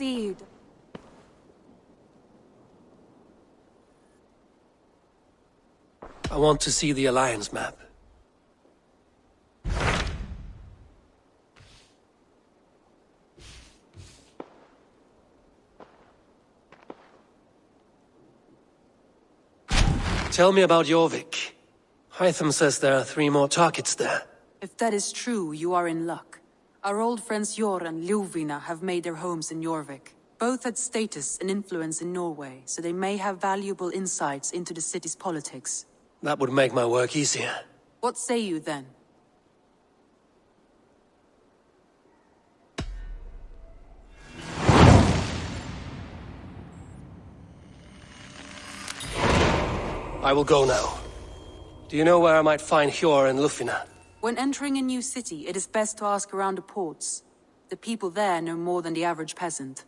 succeed. I want to see the Alliance map. Tell me about Jorvik. Hytham says there are 3 more targets there. If that is true, you are in luck. Our old friends Jor and Ljuvina have made their homes in Jorvik. Both had status and influence in Norway, so they may have valuable insights into the city's politics. That would make my work easier. What say you then? I will go now. Do you know where I might find Hjor and Lufina? When entering a new city, it is best to ask around the ports. The people there know more than the average peasant.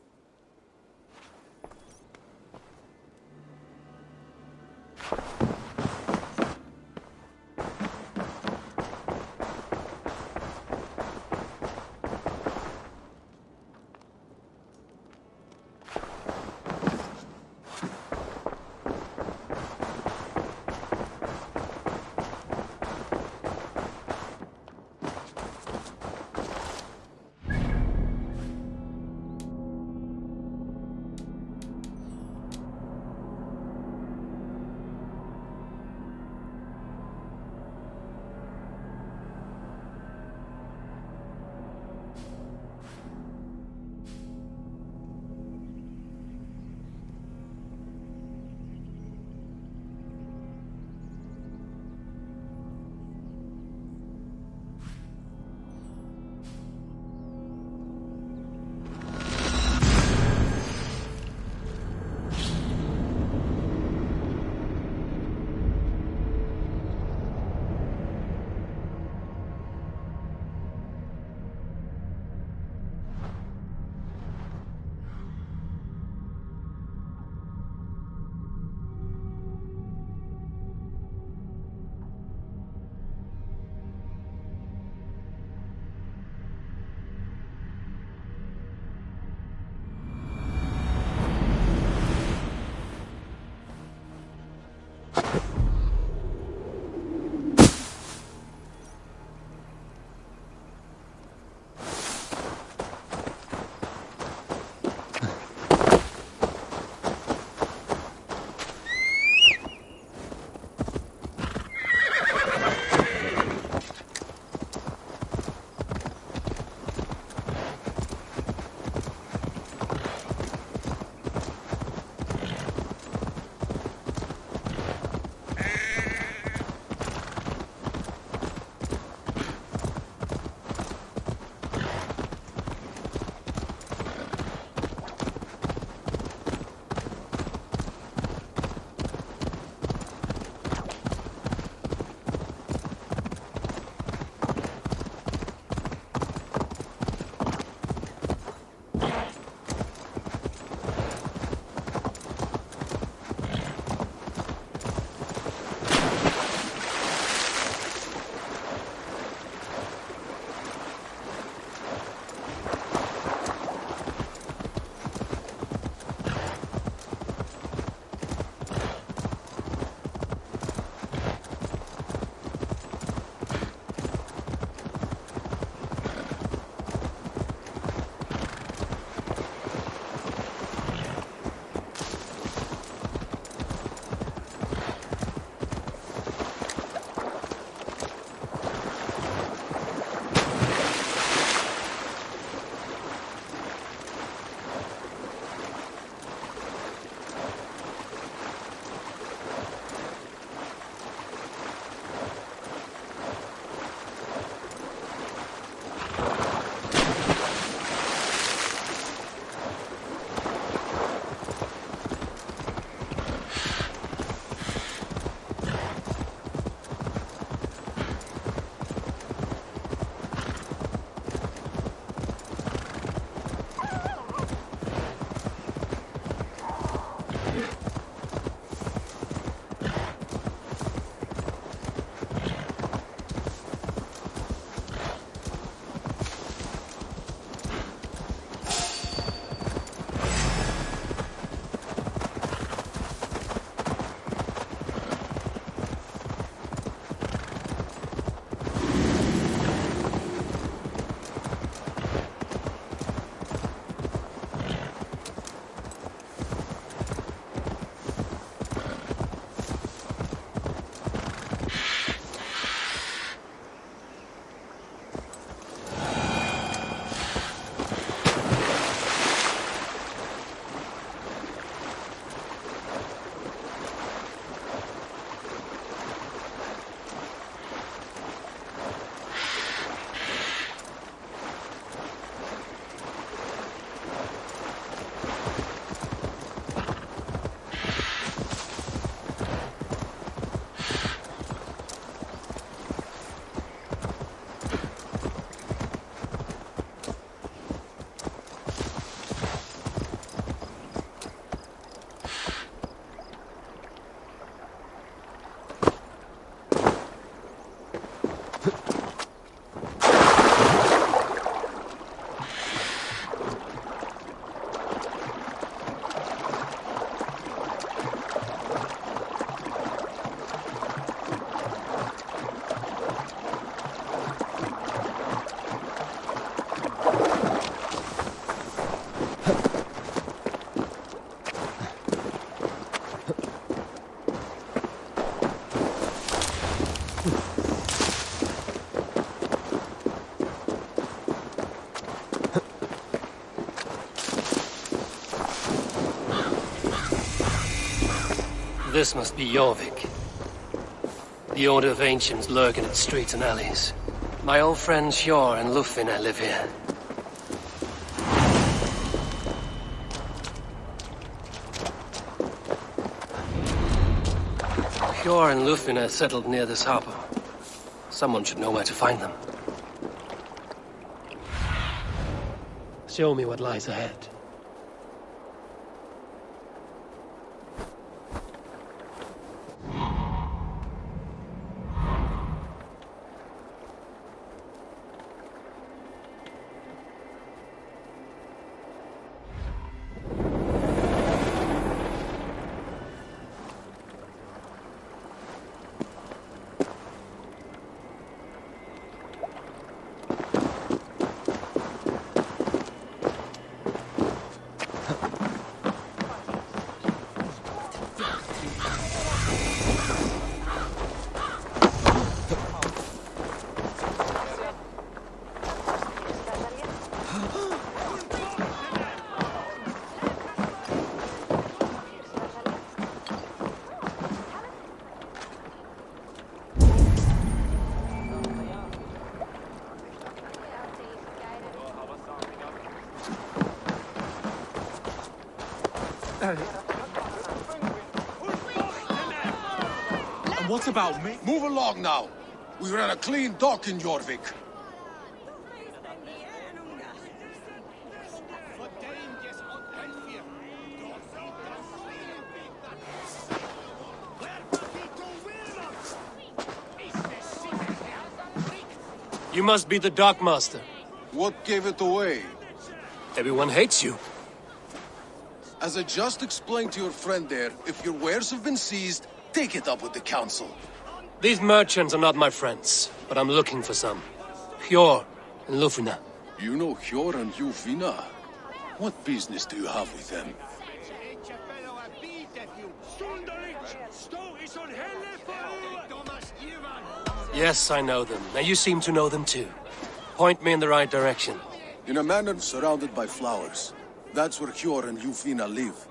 This must be Jorvik. The Order of Ancients lurk in its streets and alleys. My old friends Hjor and Lufina live here. Hjor and Lufina settled near this harbor. Someone should know where to find them. Show me what lies ahead. And what about me? Move along now. We ran a clean dock in Jorvik. You must be the Dockmaster. What gave it away? Everyone hates you. As I just explained to your friend there, if your wares have been seized, take it up with the council. These merchants are not my friends, but I'm looking for some. Hjor and Lufina. You know Hjor and Lufina? What business do you have with them? Yes, I know them. Now you seem to know them too. Point me in the right direction. In a manor surrounded by flowers. That's where Hjor and Lufina live.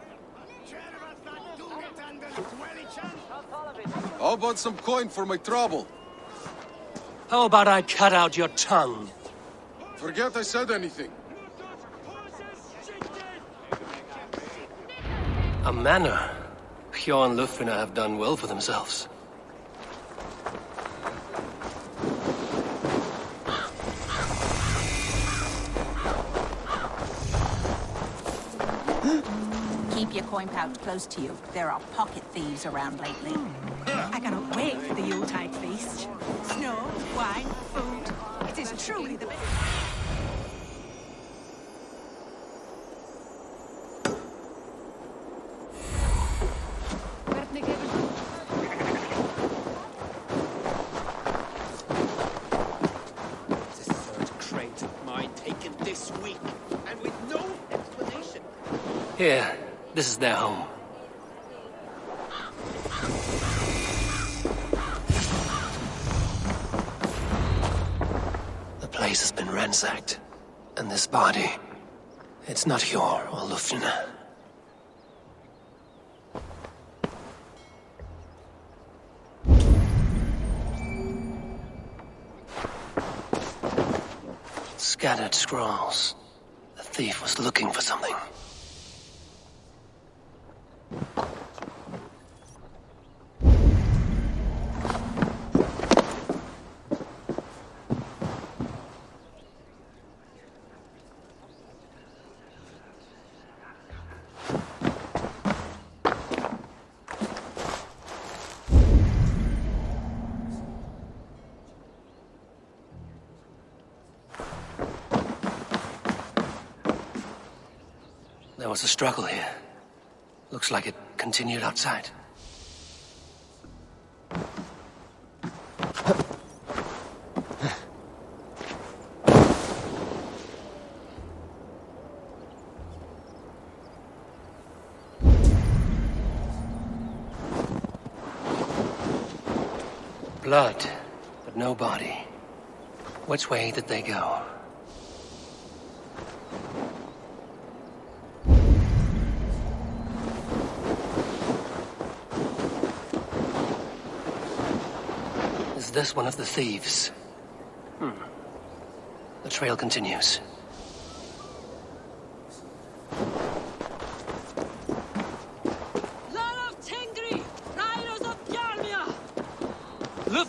How about some coin for my trouble? How about I cut out your tongue? Forget I said anything. A manor. Hjor and Lufina have done well for themselves. Keep your coin pouch close to you. There are pocket thieves around lately. I cannot wait for the Yuletide feast. Snow, wine, food. It is truly the best. This third crate of mine taken this week, and with no explanation. Here, this is their home. The place has been ransacked. And this body, it's not Hjor or Lufina. Scattered scrolls. The thief was looking for something. There was a struggle here. Looks like it continued outside. Blood, but no body. Which way did they go? this one of the thieves? The trail continues. Look!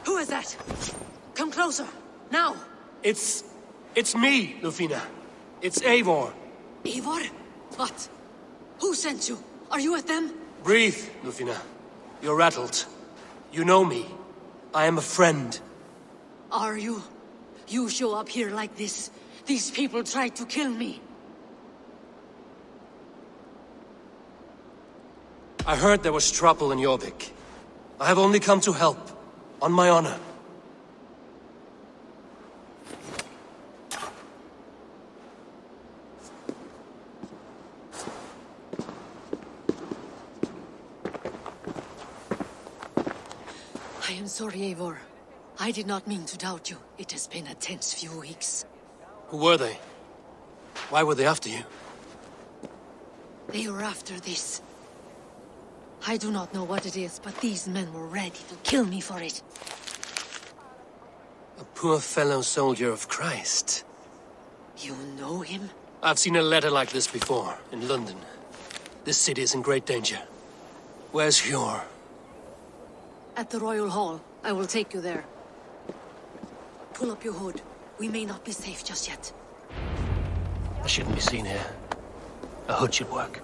Who is that? Come closer, now! It's me, Lufina. It's Eivor. Eivor? What? Who sent you? Are you with them? Breathe, Lufina. You're rattled. You know me. I am a friend. Are you? You show up here like this. These people tried to kill me. I heard there was trouble in Jorvik. I have only come to help. On my honor. I am sorry, Eivor. I did not mean to doubt you. It has been a tense few weeks. Who were they? Why were they after you? They were after this. I do not know what it is, but these men were ready to kill me for it. A poor fellow soldier of Christ. You know him? I've seen a letter like this before, in London. This city is in great danger. Where's Hjor? At the Royal Hall. I will take you there. Pull up your hood. We may not be safe just yet. I shouldn't be seen here. A hood should work.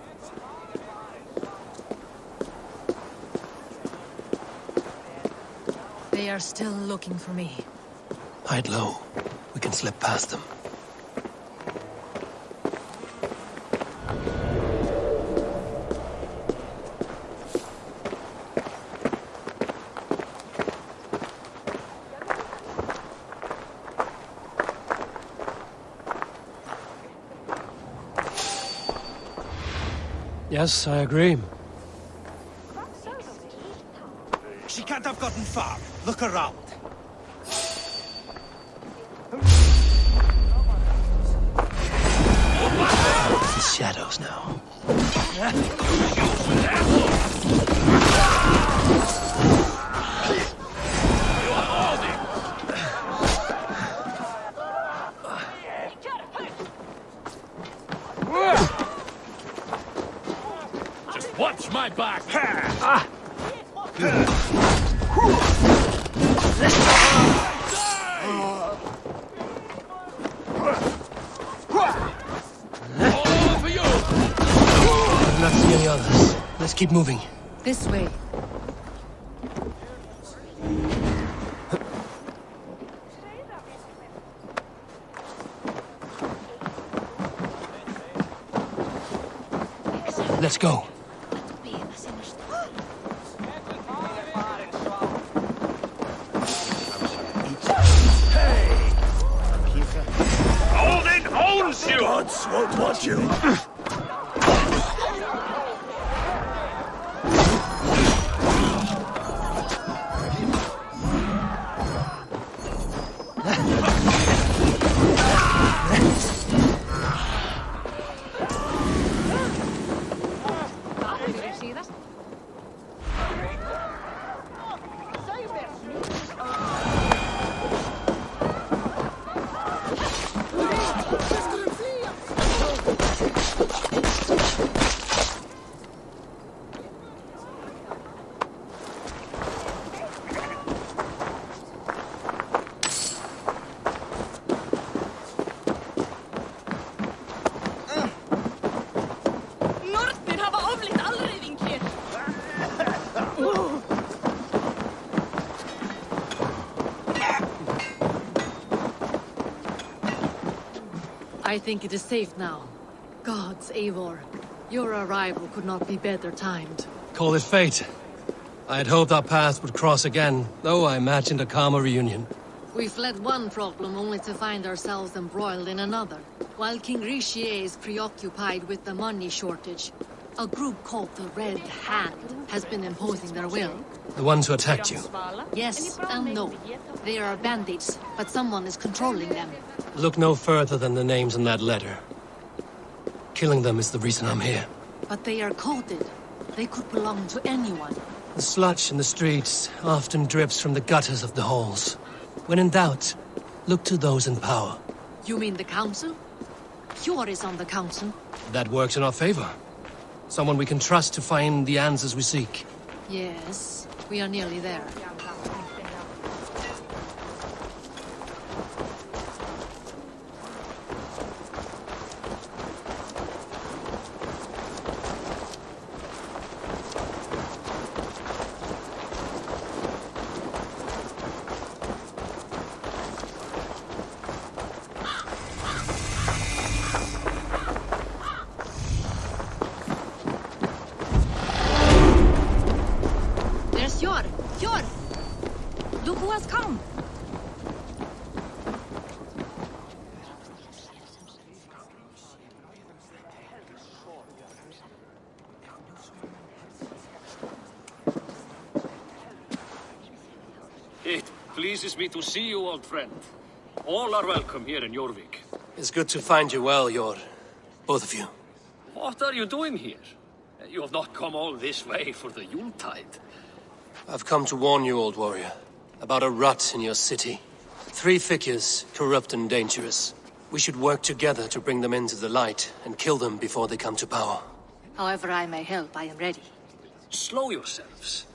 They are still looking for me. Hide low. We can slip past them. Yes, I agree. She can't have gotten far. Look around. The shadows now. Just watch my back. Not see any others. Let's keep moving. This way. Let's go. Odin owns you! Gods won't want you. I think it is safe now. Gods, Eivor. Your arrival could not be better timed. Call it fate. I had hoped our paths would cross again, though I imagined a calmer reunion. We fled one problem only to find ourselves embroiled in another. While King Rishi is preoccupied with the money shortage, A group called the Red Hand has been imposing their will. The ones who attacked you. Yes and no. They are bandits, but someone is controlling them. Look no further than the names in that letter. Killing them is the reason I'm here. But they are coded. They could belong to anyone. The sludge in the streets often drips from the gutters of the halls. When in doubt, look to those in power. You mean the council? Hjor is on the council. That works in our favor. Someone we can trust to find the answers we seek. Yes, we are nearly there. There's Hjor! Hjor! Look who has come! It pleases me to see you, old friend. All are welcome here in Jorvik. It's good to find you well, Yor. Both of you. What are you doing here? You have not come all this way for the Yuletide. I've come to warn you, old warrior, about a rot in your city. 3 figures, corrupt and dangerous. We should work together to bring them into the light and kill them before they come to power. However I may help, I am ready. Slow yourselves.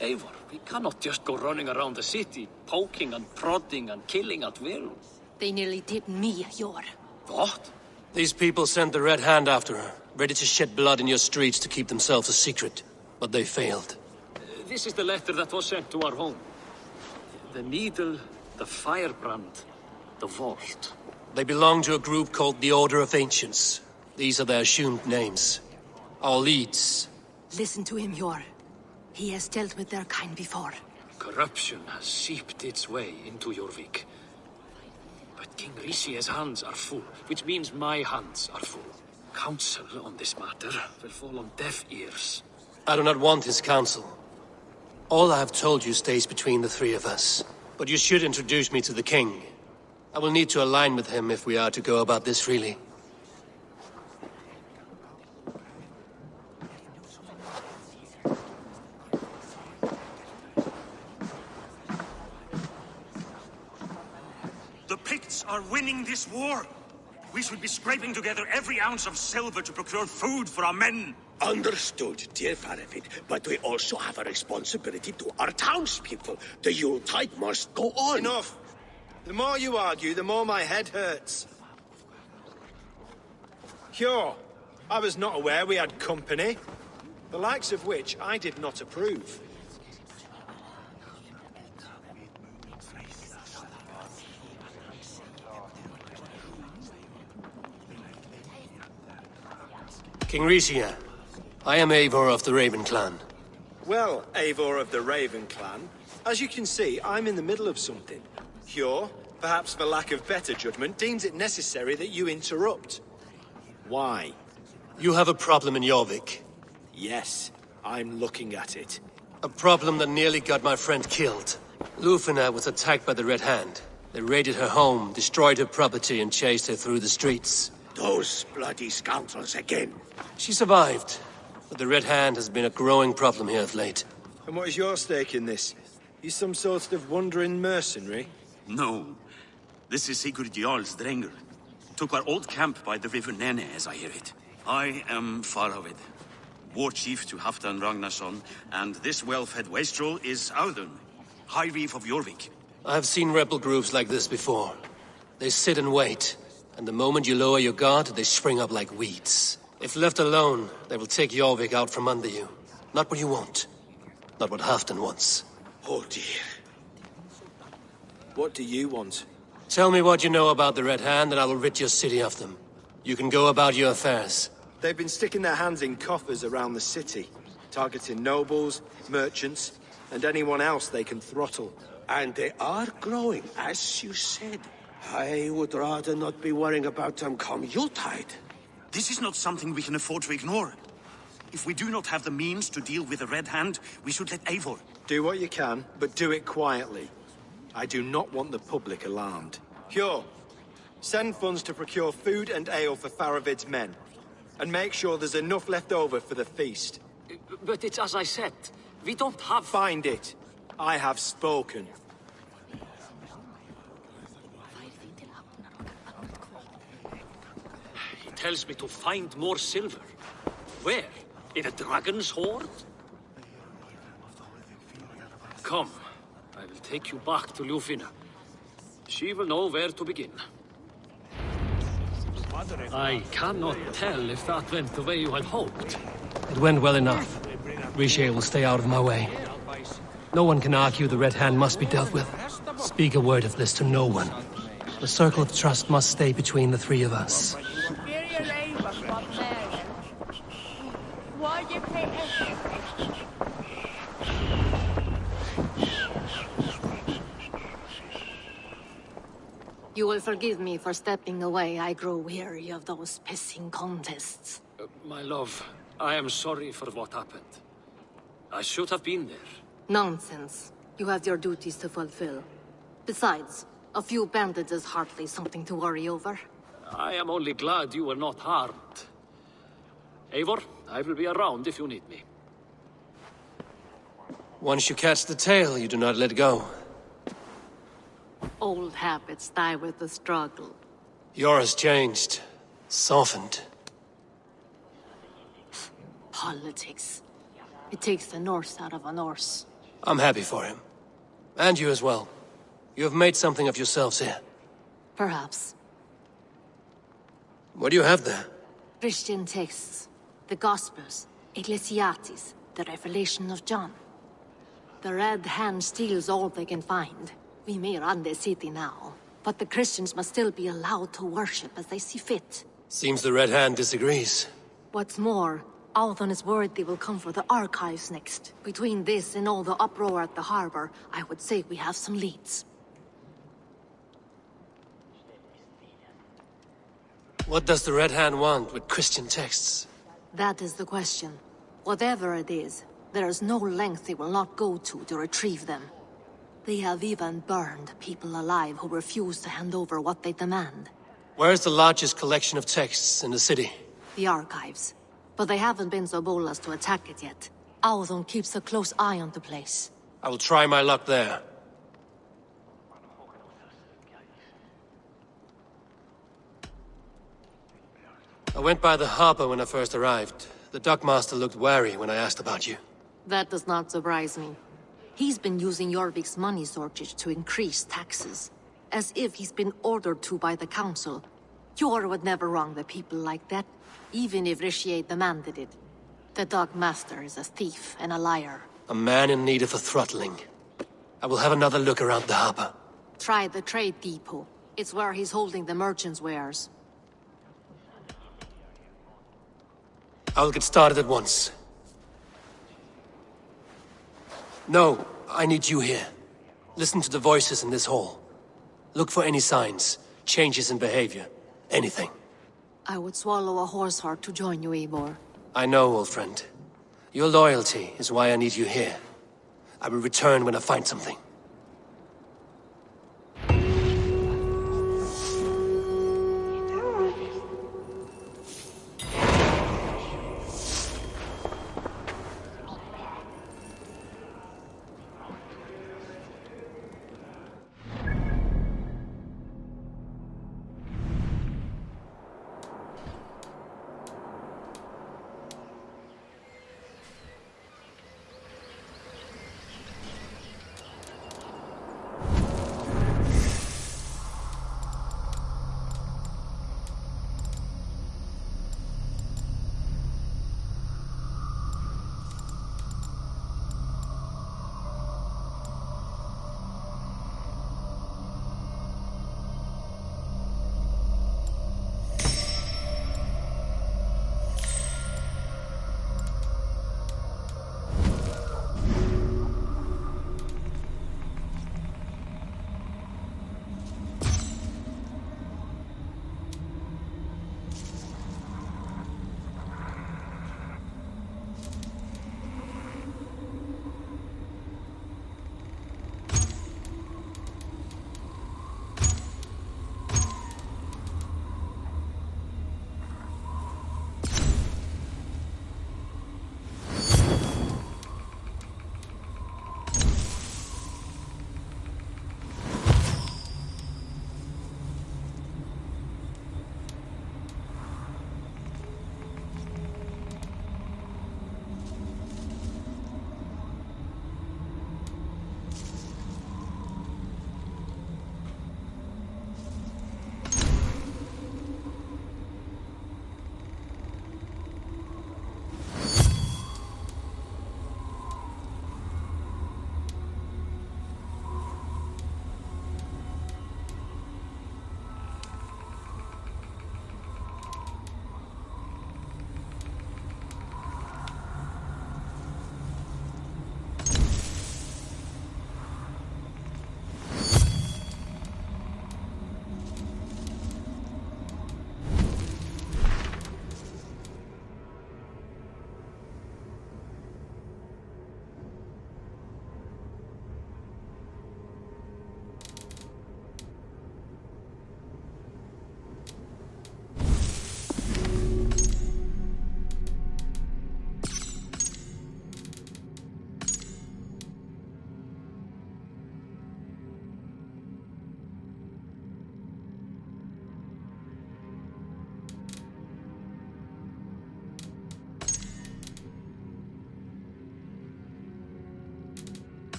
Eivor, we cannot just go running around the city, poking and prodding and killing at will. They nearly did me, Hjor. What? These people sent the Red Hand after her, ready to shed blood in your streets to keep themselves a secret. But they failed. This is the letter that was sent to our home. The needle, the firebrand, the vault. They belong to a group called the Order of Ancients. These are their assumed names. Our leads. Listen to him, Hjor. He has dealt with their kind before. Corruption has seeped its way into Jorvik. But King Risie's hands are full, which means my hands are full. Counsel on this matter will fall on deaf ears. I do not want his counsel. All I have told you stays between the 3 of us. But you should introduce me to the king. I will need to align with him if we are to go about this freely. The Picts are winning this war. We should be scraping together every ounce of silver to procure food for our men. Understood, dear Faravit, but we also have a responsibility to our townspeople. The Yuletide must go on. Enough! The more you argue, the more my head hurts. Hjor, I was not aware we had company, the likes of which I did not approve. King Risia, I am Eivor of the Raven Clan. Well, Eivor of the Raven Clan, as you can see, I'm in the middle of something. Hjor, perhaps for lack of better judgment, deems it necessary that you interrupt. Why? You have a problem in Jorvik. Yes, I'm looking at it. A problem that nearly got my friend killed. Lufina was attacked by the Red Hand. They raided her home, destroyed her property, and chased her through the streets. Those bloody scoundrels again. She survived, but the Red Hand has been a growing problem here of late. And what is your stake in this? You some sort of wandering mercenary? No. This is Sigurd Jarl's Drenger. Took our old camp by the river Nene, as I hear it. I am Faravid, war chief to Halfdan Ragnarsson, and this well-fed wastrel is Audun, High Reef of Jorvik. I have seen rebel groups like this before. They sit and wait, and the moment you lower your guard, they spring up like weeds. If left alone, they will take Jorvik out from under you. Not what you want. Not what Halfdan wants. Oh dear. What do you want? Tell me what you know about the Red Hand, and I will rid your city of them. You can go about your affairs. They've been sticking their hands in coffers around the city, targeting nobles, merchants, and anyone else they can throttle. And they are growing, as you said. I would rather not be worrying about them come Yuletide. This is not something we can afford to ignore. If we do not have the means to deal with the Red Hand, we should let Eivor. Do what you can, but do it quietly. I do not want the public alarmed. Hjor, send funds to procure food and ale for Faravid's men. And make sure there's enough left over for the feast. But it's as I said. We don't have... Find it. I have spoken. He tells me to find more silver. Where? In a dragon's hoard? Come. I will take you back to Ljufina. She will know where to begin. I cannot tell if that went the way you had hoped. It went well enough. Riche will stay out of my way. No one can argue the Red Hand must be dealt with. Speak a word of this to no one. The circle of trust must stay between the three of us. You will forgive me for stepping away. I grow weary of those pissing contests. My love, I am sorry for what happened. I should have been there. Nonsense. You have your duties to fulfill. Besides, a few bandits is hardly something to worry over. I am only glad you were not harmed. Eivor, I will be around if you need me. Once you catch the tail, you do not let go. Old habits die with the struggle. Yours changed. Softened. Politics. It takes the Norse out of a Norse. I'm happy for him. And you as well. You have made something of yourselves here. Perhaps. What do you have there? Christian texts. The Gospels. Ecclesiastes. The Revelation of John. The Red Hand steals all they can find. We may run the city now, but the Christians must still be allowed to worship as they see fit. Seems the Red Hand disagrees. What's more, Althon is worried they will come for the archives next. Between this and all the uproar at the harbor, I would say we have some leads. What does the Red Hand want with Christian texts? That is the question. Whatever it is, there is no length they will not go to retrieve them. They have even burned people alive who refuse to hand over what they demand. Where's the largest collection of texts in the city? The archives. But they haven't been so bold as to attack it yet. Althon keeps a close eye on the place. I will try my luck there. I went by the harbor when I first arrived. The dockmaster looked wary when I asked about you. That does not surprise me. He's been using Jorvik's money shortage to increase taxes. As if he's been ordered to by the council. Hjor would never wrong the people like that, even if Riche demanded it. The dockmaster is a thief and a liar. A man in need of a throttling. I will have another look around the harbor. Try the trade depot. It's where he's holding the merchants' wares. I will get started at once. No, I need you here. Listen to the voices in this hall. Look for any signs, changes in behavior, anything. I would swallow a horse heart to join you, Eivor. I know, old friend. Your loyalty is why I need you here. I will return when I find something.